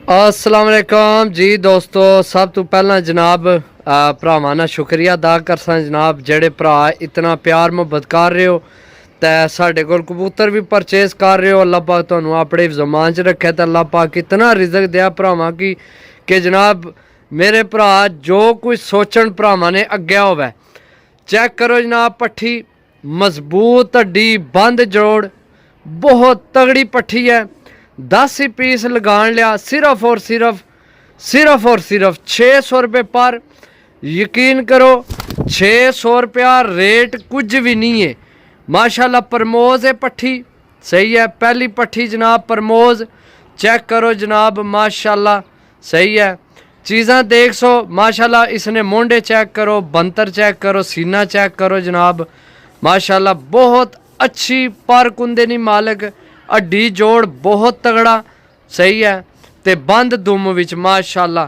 अस्सलाम वालेकुम जी दोस्तों, सब तो पहला जनाब भरावां दा शुक्रिया अदा करसा जनाब, जेड़े भरा इतना प्यार मुहब्बत कर रहे हो ते साडे कोल कबूतर भी परचेज कर रहे हो। अल्लाह पाक तुहानू अपने ज़मान च रखे ते अल्लाह पाक इतना रिजक दिया भरावां की कि जनाब मेरे भरा जो कुछ सोचन भरावां ने अग्गे होवे। चेक करो जनाब, पट्ठी मजबूत हड्डी बंद जोड़ बहुत तगड़ी पट्ठी है। 10 ही पीस लगान लिया सिर्फ और सिर्फ 600 रुपये पर। यकीन करो 600 रुपया रेट कुछ भी नहीं है। माशाल्लाह प्रमोज है पट्ठी, सही है। पहली पट्ठी जनाब प्रमोज, चेक करो जनाब माशाल्लाह सही है। चीज़ां देख सो माशाल्लाह, इसने मोंडे चेक करो, बंतर चेक करो, सीना चेक करो जनाब माशाल्लाह बहुत अच्छी पर कुंदे नहीं मालक। हड्डी जोड़ बहुत तगड़ा सही है ते बंद दुम विच माशाल्लाह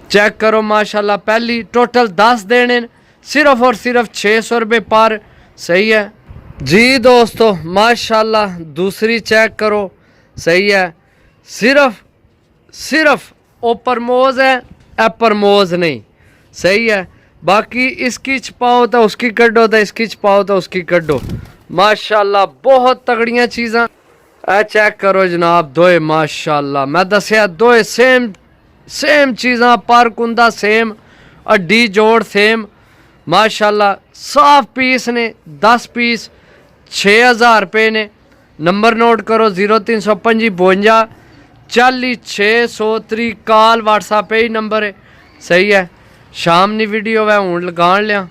चेक करो माशाल्लाह। पहली टोटल 10 देने सिर्फ और सिर्फ 600 रुपये पर, सही है जी दोस्तों माशाल्लाह। दूसरी चेक करो, सही है। सिर्फ ओ प्रमोज है, ए प्रमोज नहीं, सही है। बाकी इसकी छपाओ तो उसकी कड्डो, तो इसकी छपाओ तो उसकी कड्डो माशाल्लाह बहुत तगड़ियां चीज़ां। ए चेक करो जनाब दोए माशाल्लाह, मैं दसिया दोए सेम चीज़ां, पर कुंदा सेम, हड्डी जोड़ सेम माशाल्लाह। साफ पीस ने 10 पीस 6000 रुपये ने। नंबर नोट करो 0355 40 603 कॉल व्हाट्सएप ही नंबर है, सही है। शाम नी वीडियो वै हूँ लगान लिया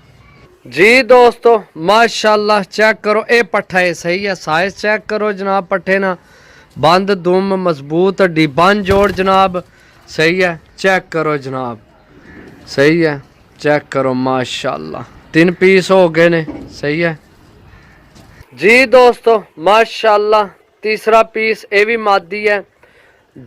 जी दोस्तों माशाल्लाह। चेक करो ए पट्ठा है, सही है। साइज चेक करो जनाब पट्ठे ना, बंद दुम मजबूत हड्डी बंद जोड़ जनाब, सही है। चेक करो जनाब, सही है। चेक करो माशाल्लाह 3 पीस हो गए ने, सही है जी दोस्तों माशाल्लाह। तीसरा पीस ये भी मादी है,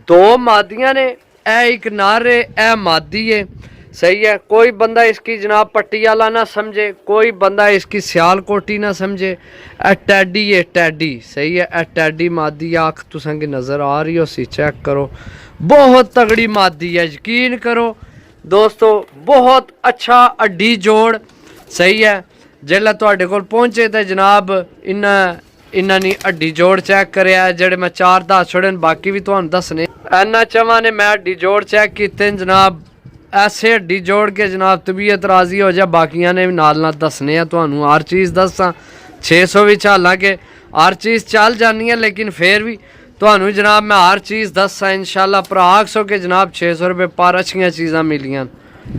2 मादियां ने, ए एक नारे ए मादी है, सही है। कोई बंदा इसकी जनाब पट्टी वाला ना समझे, कोई बंदा इसकी सियालकोटी ना समझे। ए टैडी है, टैडी सही है। ए टैडी मादी आख तुसां की नज़र आ रही हो सी, चेक करो बहुत तगड़ी मादी है। यकीन करो दोस्तों बहुत अच्छा हड्डी जोड़, सही है। जेल्लै तुहाडे कोल पहुंचे तो जनाब इन्ना नी हड्डी जोड़ चेक करेआ, जेड़े मैं 4 दस छोड़े बाकी भी तुहानू दसने। इन्ना चवां ने मैं हड्डी जोड़ चेक कीते जनाब, ऐसे हड्डी जोड़ के जनाब तबीयत राजी हो जाए। बाकियां ने भी नाल दसने आ तुहानू, हर चीज़ दसा। 600 भी हालांकि हर चीज़ चल जानी है, लेकिन फिर भी तुहानू जनाब मैं हर चीज़ दसा इंशाल्लाह। भरा आखसो कि जनाब 600 रुपये पर अच्छियाँ चीज़ां मिलियां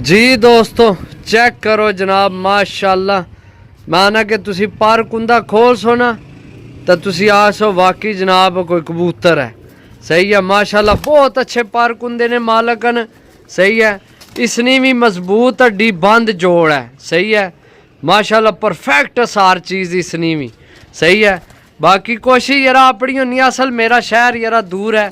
जी दोस्तों। चेक करो जनाब माशाल्लाह, माना कि तुसी पर कुंदा खोल सो ना तो तुसी आसो वाकई जनाब कोई कबूतर है, सही है माशाल्लाह। बहुत अच्छे पर कुंदे ने मालक न, सही है। इसनी भी मजबूत हड्डी बंद जोड़ है, सही है माशाल्लाह। परफेक्ट सार चीज़ इसनी भी, सही है। बाकी कोशिश यरा अपनी होनी, असल मेरा शहर यरा दूर है,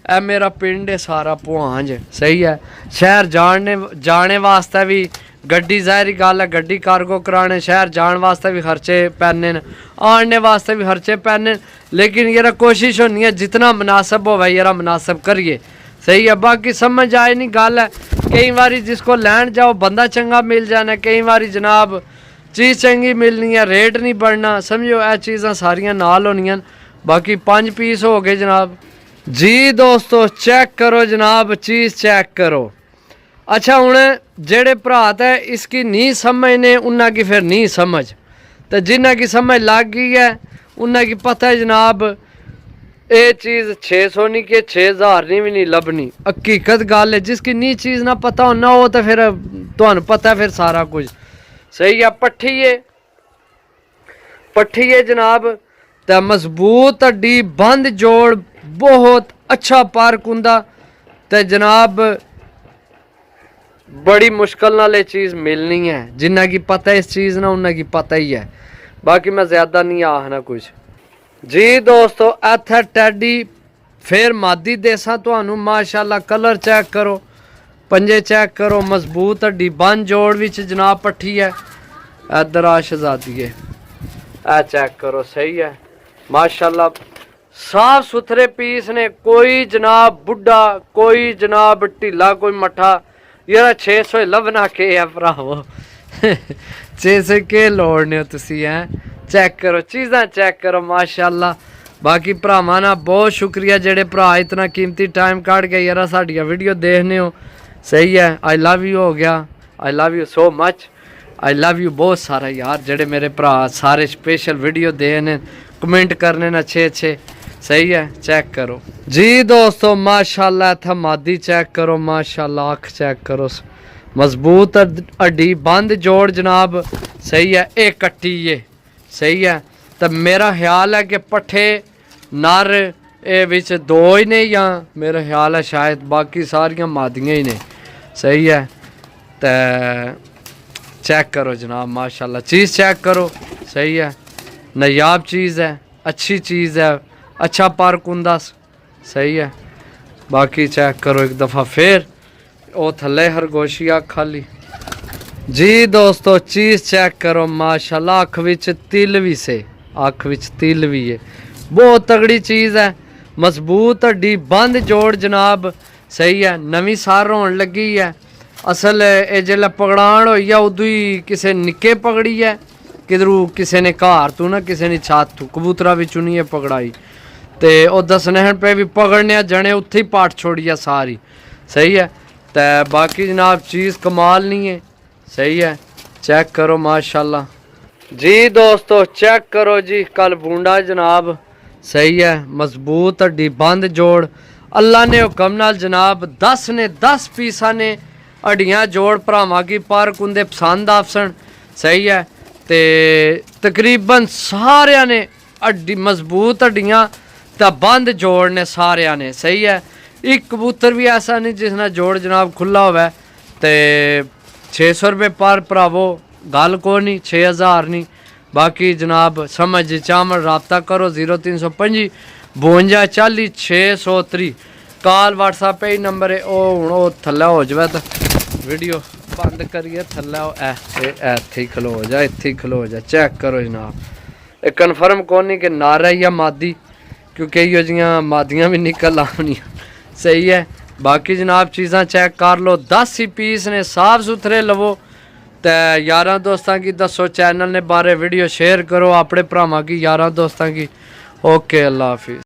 ए मेरा पिंड है सारा भुआंज, सही है। शहर जाने वास्ते भी गड्डी ज़ाहरी गल है, गड्डी कार्गो कराने शहर जाने वास्ते भी खर्चे पैने न, आने वास्ते भी खर्चे पैने। लेकिन यरा कोशिश होनी है जितना मुनासिब हो यरा मुनासिब करिए, सही है। बाकी समझ आए नहीं गल है, कई बारी जिसको लैन जाओ बंदा चंगा मिल जाना, कई बारी जनाब चीज़ चंगी मिलनी है, रेट नहीं बढ़ना, समझो ए चीज़ां सारियां नाल होनियां। बाकी 5 पीस हो गए जनाब जी दोस्तों। चेक करो जनाब, चीज़ चेक करो। अच्छा हुण जेड़े भरा ते इसकी नहीं समझने उन्ना की फिर नहीं समझ, तो जिन्ना की समझ लग गई है उन्ना की पता है जनाब ये चीज़ 600 नहीं कि 6000 नहीं भी नहीं लभनी। हकीकत गल है, जिसकी नहीं चीज़ ना पता होना वो तो फिर तुहानू पता है फिर सारा कुछ, सही है। पट्ठी है जनाब, तो मजबूत हड्डी बंद जोड़ बहुत अच्छा पर कुंदा, तो जनाब बड़ी मुश्किल नाल ये चीज़ मिलनी है। जिन्ना की पता है इस चीज़ ना उन्ना की पता ही है। बाकी मैं ज़्यादा नहीं आखना कुछ जी दोस्तों। इत्थे टैडी फिर मादी देसा तुहानू माशाल्लाह। कलर चेक करो, पंजे चेक करो, मजबूत हड्डी बंद जोड़ विच जनाब पट्ठी है। इधर आ शहजादी है, ए चेक करो, सही है माशाल्लाह। साफ सुथरे पीस ने, कोई जनाब बुढ़ा, कोई जनाब ढीला, कोई मठा। यार 600 लभना के है भरावो 600 के लोड़ने हो तुसी हैं। चेक करो चीज़ां, चेक करो माशाल्लाह। बाकी भरावां ना बहुत शुक्रिया जेड़े भरा इतना कीमती टाइम काढ़ के यार साडियां वीडियो देखने हो। सही है, आई लव यू हो गया, I love you so much, I love you बहुत सारा यार जेड़े मेरे भरा सारे स्पेशल वीडियो देने कमेंट करने ना अच्छे अच्छे। सही है, चेक करो जी दोस्तों माशाल्लाह। था मादी चेक करो माशाल्लाह, अख चेक करो, मजबूत हड्डी बंद जोड़ जनाब। सही है, एक कट्टी ये। सही है, तो मेरा ख्याल है कि पट्ठे नर ए विच दो ही ने, या मेरा ख्याल है शायद बाकी सारियां मादियां ही ने। सही है, तो चेक करो जनाब माशाल्लाह, चीज़ चेक करो। सही है, नायाब चीज़ है, अच्छी चीज़ है, अच्छा पर कुंदस। सही है, बाकी चेक करो एक दफ़ा फिर ओ थले खरगोशिया खाली जी दोस्तों। चीज़ चेक करो माशाल्लाह, अख विच तिल भी से, अख विच तिल भी है, बहुत तगड़ी चीज़ है, मजबूत हड्डी बंद जोड़ जनाब। सही है, नवी सार होने लगी है। असल ये जिसलै पगड़ान होई है उदू ही किसे निक्के पकड़ी है, किधरू किसे ने घर तू ना किसे ने छत तू कबूतरा भी चुनिए पकड़ाई, तो वह दसने पे भी पकड़ने जने उत्थे ही पाट छोड़िया सारी। सही है, तो बाकी जनाब चीज़ कमाल नहीं है। सही है, चेक करो माशाल्लाह जी दोस्तों, चेक करो जी कल बूंडा जनाब। सही है, मजबूत हड्डी बंद जोड़, अल्लाह ने हुक्म नाल जनाब 10 ने 10 पीसा ने हड्डियां जोड़ भरावां की पर कुंदे पसंद आसन। सही है, ते तकरीबन सारिया ने हड्डी मजबूत हड्डियां तो बंद जोड़ ने सारिया ने। सही है, एक कबूतर भी ऐसा नहीं जिसने जोड़ जनाब खुला होवे। तो 600 रुपये पर भरावो, गल को नहीं, 6000 नहीं। बाकी जनाब समझ चावल रबता करो 0325 52 40 630। कॉल व्हाट्सएप पे ही नंबर है। वो थल्ले हो जाए तो वीडियो बंद करिए, थल्ले इत्थे ही खलो जा, इत्थे ही खलो जा। चेक करो जनाब, ये कन्फर्म कौन नहीं कि नारा या मादी, क्योंकि इो जियां मादियां भी निकल आनियां। सही है, बाकी जनाब चीज़ां चेक कर लो, 10 ही पीस ने, साफ सुथरे लवो। तो यारां दोस्तां की दसो, चैनल ने बारे वीडियो शेयर करो अपने भरावां की, यारां दोस्तां की। ओके, अल्लाह हाफिज़।